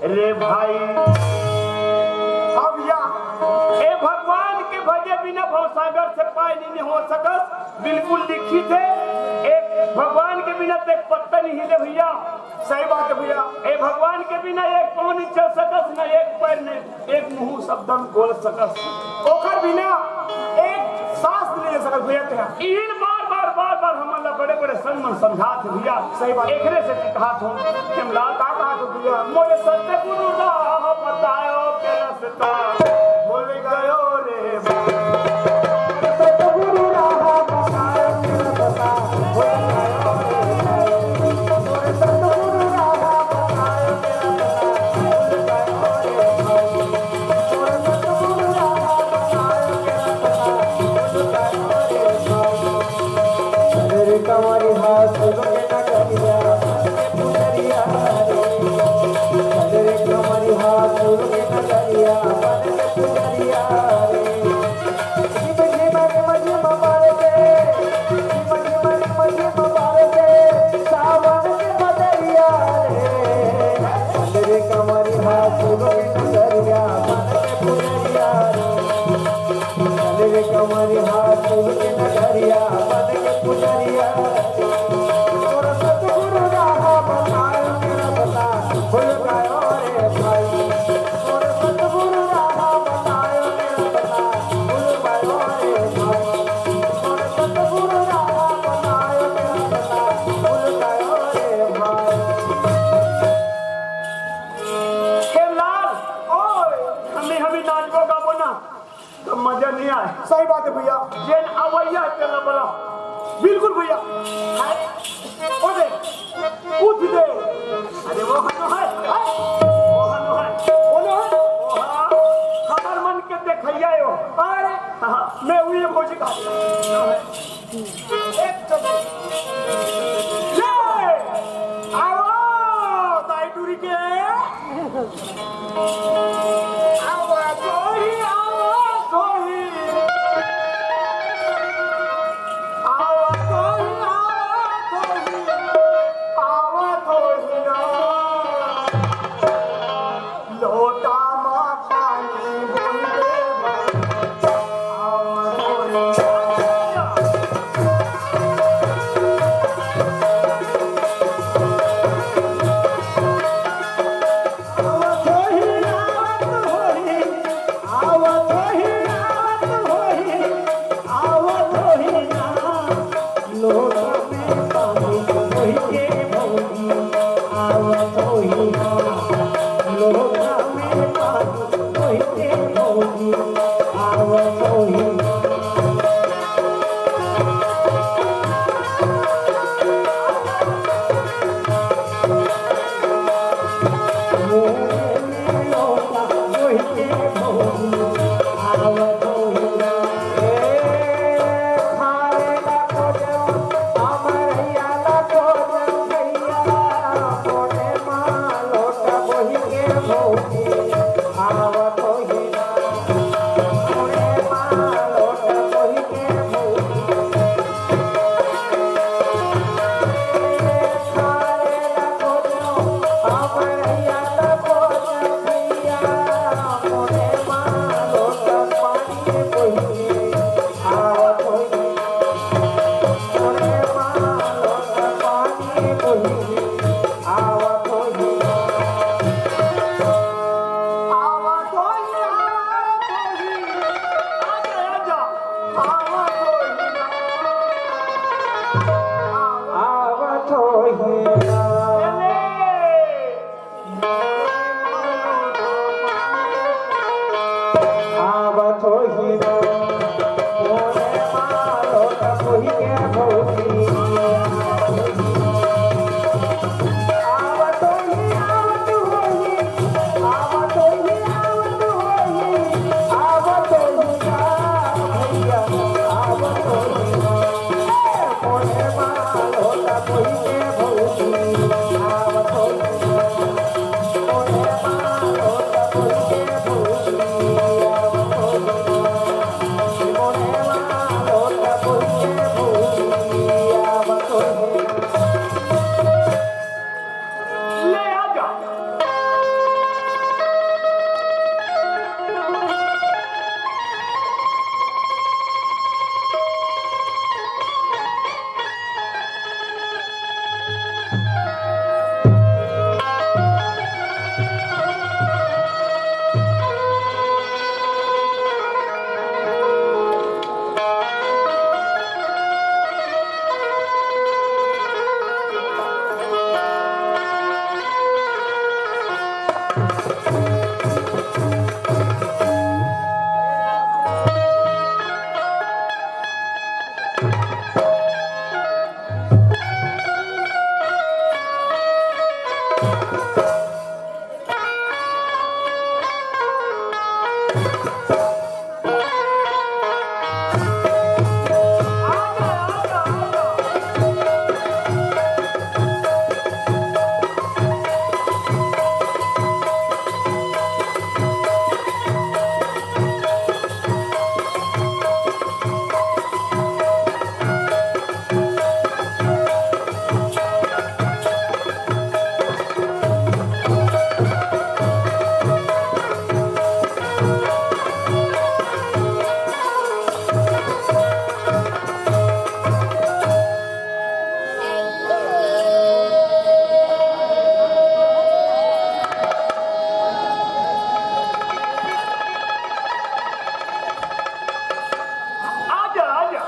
रे भाई अब या ए भगवान के भजे बिना भवसागर से पार नहीं हो सकस, बिल्कुल लिखित है। एक भगवान के बिना तो एक पत्ता नहीं हिले भैया। सही बात है भैया। ए भगवान के बिना एक पाँव नहीं चल सकस, न एक पैर नहीं, एक मुंह शब्दम बोल सकस, ओकर बिना एक सांस नहीं ले सकत भैया। क्या इन बार हमारा बड़े बड़े संगमन समझात है भैया। सही बात। एकरे से कहा था केमला का कहा तो भैया मोरे सत्य गुरु राह बतायो के रास्ता बोल गयो रे सतगुरु राह बतायो के रास्ता बोल गयो रे मोरे सतगुरु राह बतायो के रास्ता बोल गयो रे मोरे सतगुरु राह बतायो के रास्ता बोल गयो रे कमरी हाथ के न करिया पुजरिया रे कमरी हाथ के न करिया पुजरिया रे मजे मबारे के मजे मबारे के सावन के बदरिया रे कमरी हाथ के न करिया पुजरिया रे कमरी हाथ के न करिया पुजरिया मजा नहीं आए। सही बात है भैया। जेन अवैया चला बड़ा बिल्कुल भैया। ओ दे पूछ दे अरे वो हनो है वो हनो है बोलो ओ हाँ हमार मन के देखैया यो अरे हाँ मैं हुई भोजी का एक ले आओ दाई टूरी के लोटा आजा आजा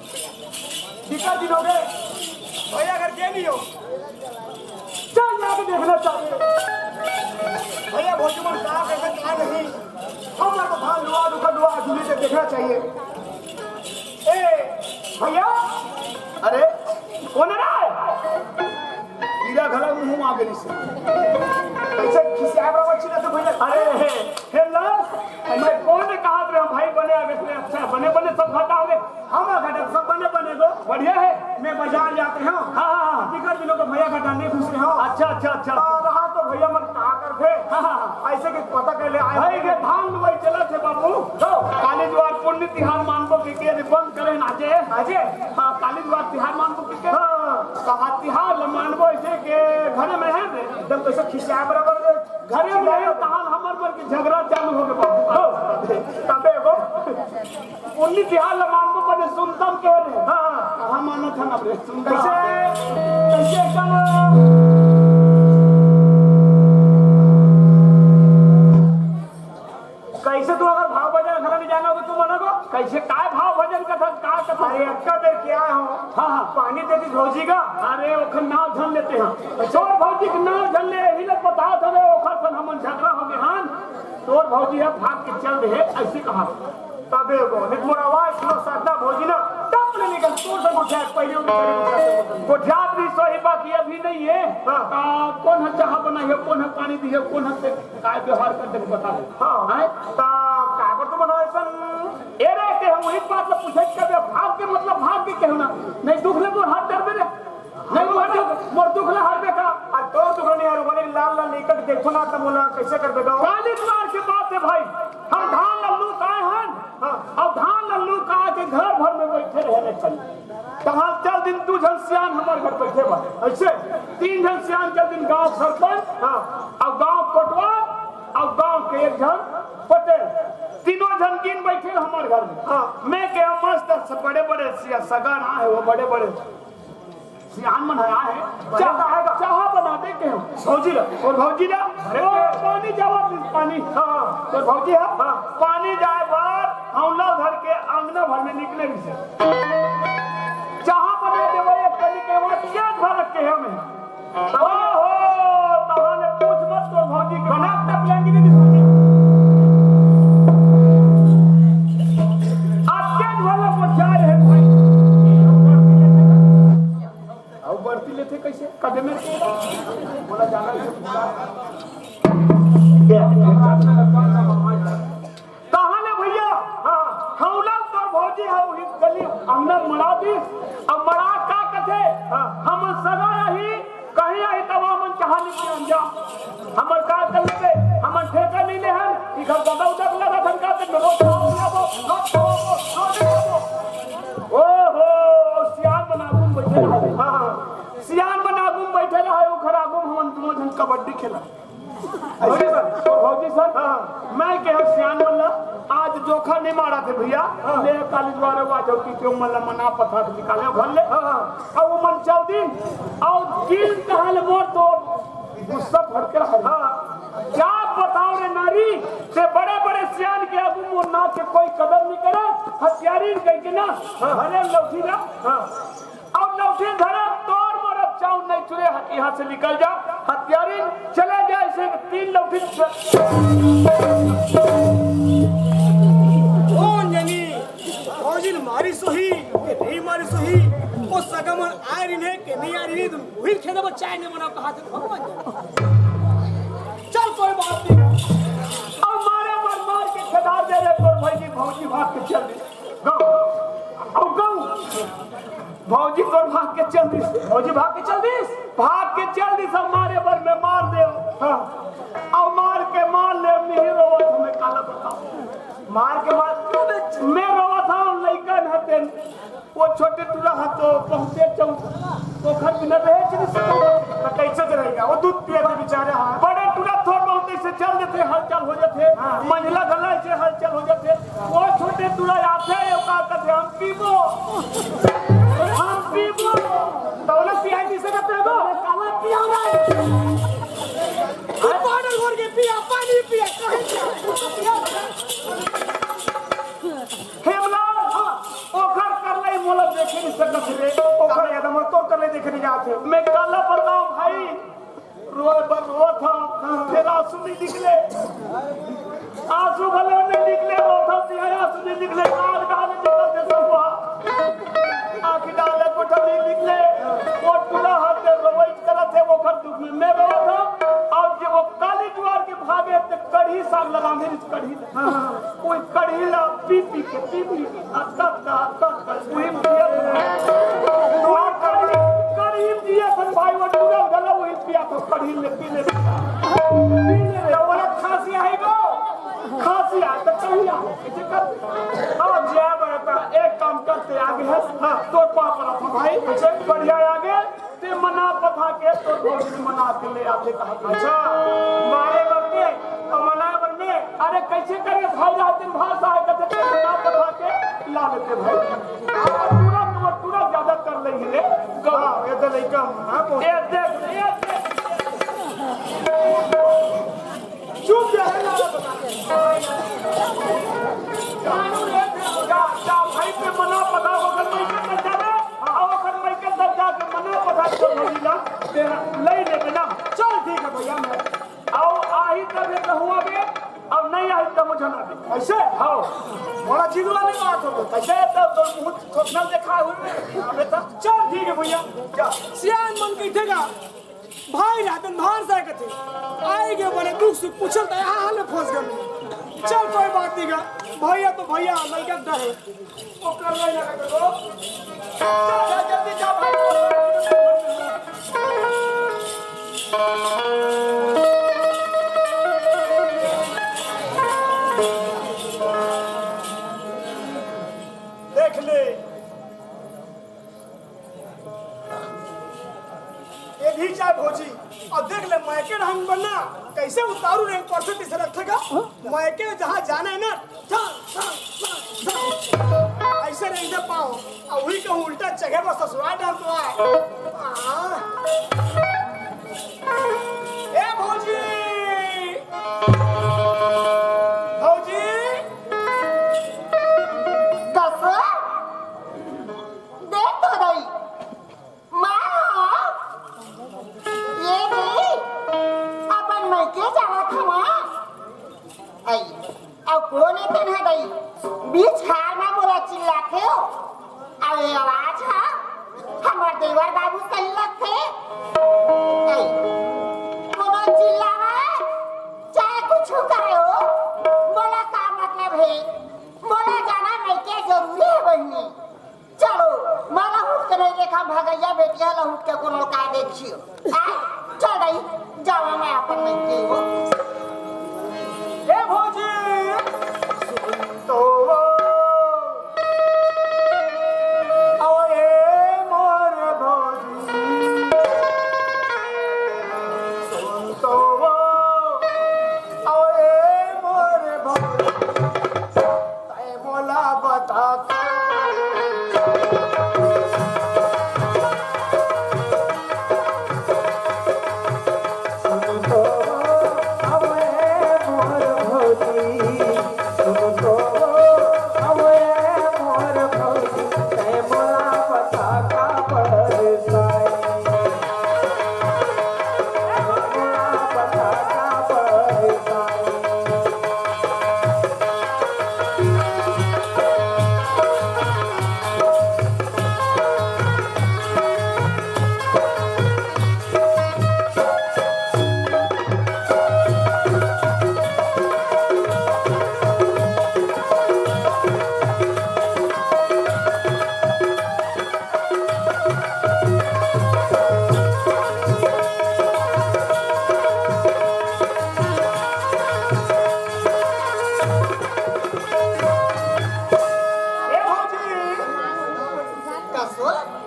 टिका दिनोगे भैया घर के नहीं हो चल जाके देखना चाहिए भैया भोजपुर कहाँ कैसे कहाँ नहीं हम तो धान लुआ दुखा लुआ झूली से देखना चाहिए ए भैया अरे कौन है हीरा घरा मुंह आ गई से कैसे खिसिया बराबर छिला तो भैया अरे हे लाल मैं कौन ने कहा रे भाई बने आगे से अच्छा बने बने सब घाटा हो गए हम घाटा सब बने बने दो बढ़िया है मैं बाजार जाते हैं हां हां टिकट दिनों को भैया घाटा नहीं खुश रहे हो अच्छा अच्छा अच्छा रहा तो भैया मन कहा कर थे हां ऐसे के पता कर ले आए भाई के धान वही चला थे बाबू तो काली द्वार पुण्य तिहार मानबो के बंद करे नाजे नाजे हां काली द्वार तिहार मानबो के हां कहा तिहार मानबो ऐसे के घर में है जब कैसे खिसिया बराबर घरे में है तहां हमर पर के झगड़ा चालू हो गए बाबू तबे एगो पुण्य तिहार मानबो बने सुनतम के रे हां कहां मानत है ना रे सुन कैसे कैसे चलो कैसे तू अगर भाव भजन घर नहीं जाना होगा तू मनागो कैसे काय भाव भजन का का अरे अक्का दे क्या हो हां हां पानी दे दी भौजी का अरे ओखन नाव झन लेते हैं छोर भौजी के नाव झन ले ही ले बता दे ओखर सन हमन झगड़ा हो गए हां तोर भौजी है भाग के चल रहे ऐसे कहा तबे गो निक मोर आवाज सुनो सादा भौजी ना तब ने निकल तोर से उठा पहले कोठियात भी सही बात ये अभी नहीं है कौन है चाह बना है कौन है पानी दी है कौन है काय व्यवहार करते बता दे हां है ता काबर तो बना ऐसा ए रे के हम वही बात पूछे के भाग के मतलब भाग के कहना नहीं दुख ले मोर हाथ डर में नहीं मोर दुख ले हार बेटा आ तो दुख नहीं यार बने लाल लाल निकट देखो ना त बोला कैसे कर बेटा काली द्वार के बात है भाई हम धान लल्लू काए हैं अब धान लल्लू का के घर भर में बैठे रहने चाहिए कहां चल दिन तू जन सियान हमारे घर बैठे बा ऐसे 3 जन सियान चल दिन गांव सरपंच अब गांव कोटवा जन पटेल तीनों जन गिन बैठे हमारे घर में। हाँ मैं के मस्त बड़े बड़े सगन आए वो बड़े बड़े सियान मन आए चाह बनाते के हम भौजी ला और भौजी ला पानी जवाब पानी। हाँ तो भौजी है पानी जाए बार हम लोग घर के आंगना भर में निकले भी से चाह बना देवे एक कली के बाद क्या घर के हमें ओहो तहाने पूछ मत तो भौजी के बना तब लेंगे नहीं सुनती आप क्या वाला पहुंचा रहे हैं भाई अब बढ़ती लेते कैसे कदम में बोला जाना कहां भैया हाँ हम लोग तो भौजी है वही गली अंगना मरा दी अब मरा का कथे हम सगा रही कहीं आई तमाम कहानी के अंजाम हमर का कर लेते हमर ठेका नहीं ले हम ई घर दादा उधर लगा धनका के ओहो सियान बनागुम बैठे रहे हां सियान बनागुम बैठे रहे ओ खरागुम हम दोनों जन कबड्डी खेला भौजी सर मैं कह सियान मल्ला आज जोखा नहीं मारा थे भैया ले कॉलेज वाले बाजो की क्यों मल्ला मना पथा निकाले घर ले अब वो मन चल दिन और दिल कहां ले मोर तो गुस्सा भड़के रहा क्या बताओ रे नारी से बड़े बड़े सियान के आगू मोर ना के कोई कदर नहीं करे हथियारी कह के ना अरे लौठी ना अब लौठी धरा तोड़ मोर चाउ नहीं चुरे यहां से निकल जा हथियारी चले जाए से तीन लौठी मारी सोही के नहीं मारी सोही वो सगमन आ रही है कि नहीं आ रही है तुम वही खेले वो चाय नहीं बना कहा थे भगवान चल कोई बात नहीं अब मारे मार के खड़ा दे रे तोर भाई की भौजी भाग के चल दी अब गौ भौजी तोर भाग के चल दी भौजी भाग के चल दी सब मारे बर में मार दे हां अब मार ले नहीं रोवत हमें काला बताओ मार के मैं रोवा था लइकन हते वो छोटे टूरा हतो पहुंचे चौ तो घर बिना रहे तो कैसे रहेगा वो दूध पिए थे बेचारे बड़े टूरा थोड़ बहुत से चल देते हलचल हो जाते मंझला गला से हलचल हो जाते वो छोटे टूरा आते का कहते हम पीबो दौलत पिया किसे कहते हो काला पिया रहा है पानी भर के पिया पानी पिया कहे ओखर कर ले मोला देखे नहीं सकत रे ओखर एकदम तो कर ले देखे नहीं जाते मैं काला बताऊं भाई रोए बर रो था फिर आंसू नहीं निकले आंसू भले नहीं निकले रो था फिर आंसू नहीं निकले गाल गाल निकलते सब हुआ आंखें डाले कोठा नहीं निकले वो पूरा हाथ में रोई करत है वो खर दुख में मैं रो था और जब वो काली द्वार के भागे तो कढ़ी साग लगा मेरी कढ़ी कोई कढ़ी ला पी के वही कढ़ी दिया सन भाई वो टूटा गला वही पिया तो कढ़ी ले पी ले वाला खांसी आएगा खांसी आ तो कहीं आ इसे कर अब जा बड़ा एक काम करते आगे है तो पाप रहा भाई अच्छा बढ़िया आगे ते मना पथा के तो भोजन मना के ले आते कहा अच्छा मारे करके और मना बनने अरे कैसे करे भाई रात दिन भाषा है कहते मना पथा के ला लेते भाई पूरा ज्यादा कर लेंगे रे हां ये तो नहीं कम हां ये देख चुप जा रे ला कानून है जा भाई पे मना पथा को कर नहीं कर जावे और कर मैं के दर जाके मना पथा को भोजिला तेरा ले ले ना चल ठीक है भैया मैं आओ आही तब ये हुआ बे अब नहीं आई तो मुझे ना दे ऐसे हां बड़ा जिद वाली बात हो ऐसे तो बहुत स्वप्न देखा हुए बेटा चल ठीक है भैया जा सियान मन के ठेगा भाई रातन भार सा कथे आएगे बड़े दुख सुख पूछल त यहां हाल फंस गए चल कोई बात नहीं का भैया तो भैया लड़का डर है ओ कर ले लगा करो चल जल्दी जा भाई देख ले ये भी चाहे भोजी और देख ले मैं के रंग बनना कैसे उतारू रंग परसे तीसरे रखेगा मैं के जहाँ जाना है ना ऐसे नहीं दे पाओ और वही का उल्टा जगह पर ससुराल डाल तो आए ए भौजी भौजी कसं देख तो रही माँ ये नहीं अपन मैके जावा था आई अब कौन है है गई बीच खार में बोला चिल्लाते हो अब ये आवाज है हमारे देवर बाबू सही लगते आई कोनो चिल्लावा चाहे कुछ करे हो बोला का मतलब है बोला जाना मैके जरूरी है बहनी चलो माला उठ के नहीं देखा भगैया बेटिया ला उठ के कोनो का देखियो चल रही जावा मैं अपन मैके हो ए भौजी सुन तो आओ ए मोर भौजी सुन तो आओ ए मोर भौजी तय मोला बता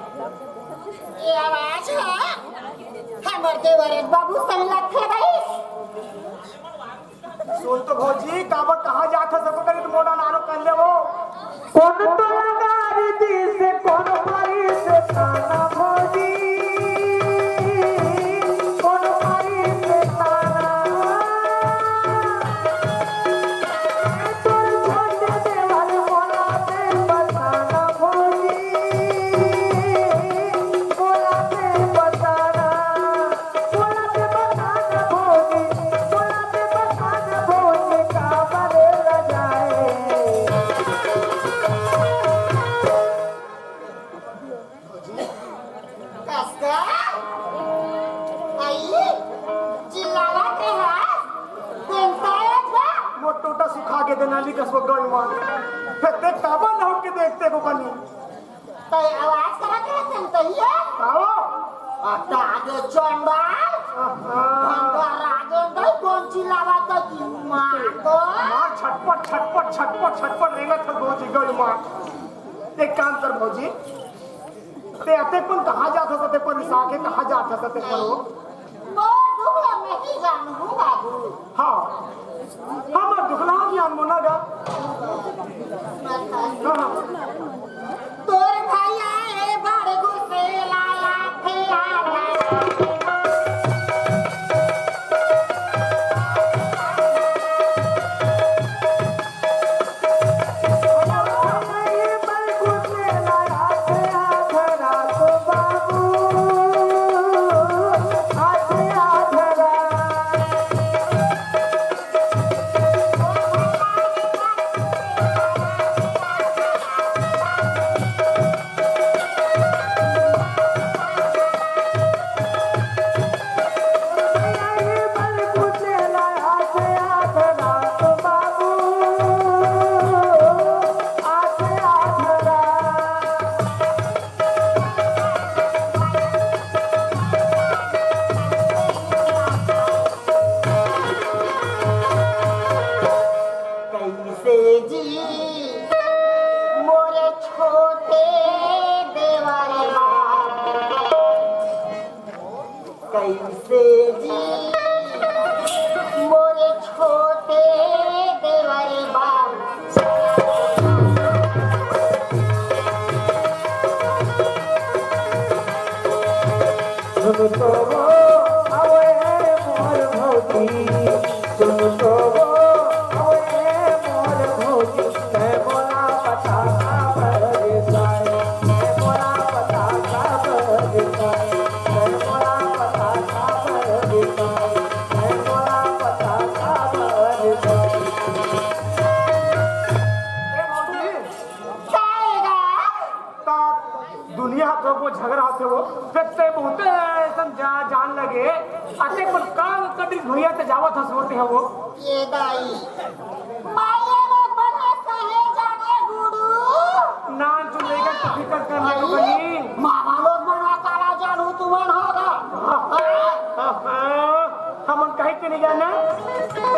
ये आवाज है हमारे देवर बाबू सही लगते गई सुन तो भौजी काबा कहाँ जाता सबको करे तो मोड़ा नानो कर ले वो कौन तो लगारी दी से कौन मारी से ताना भौजी कौन मारी से ताना तोर छोटे देवर मोला से बताना भौजी मोला से बताना भौजी मोला से बताना भौजी का बरे ल जाए कसका आई चिल्लावा के है देखता है क्या मोटोटा सुखा के देना ली कसो गई मां फिर देख काबा लौट के देखते को बनी तो आवाज करा के सुनते ही है आओ आता आगे चंडाल भंडार आगे नहीं कौन चिल्लावा तो मार दो मां छटपट छटपट छटपट छटपट रेंगा था भौजी गई मां एक काम कर भौजी ते अते पण कहाँ जाता था ते पण साके कहाँ जाता था ते करो वो दुखला में ही जानू बाबू हाँ हम दुखला ज्ञान मोनागा हाँ तोर भाई आए बड़े गुस्से लाला थे आला Thank जातन जा जान लगे अते पण काल कधी भैया ते जावत हस होते हो ये दाई माया लोग बनाता है जाने गुरु ना तू लेकर तो फिकर करने को बनी मामा लोग बनाता ला जानू तुमन होगा हम कहीं के नहीं जाना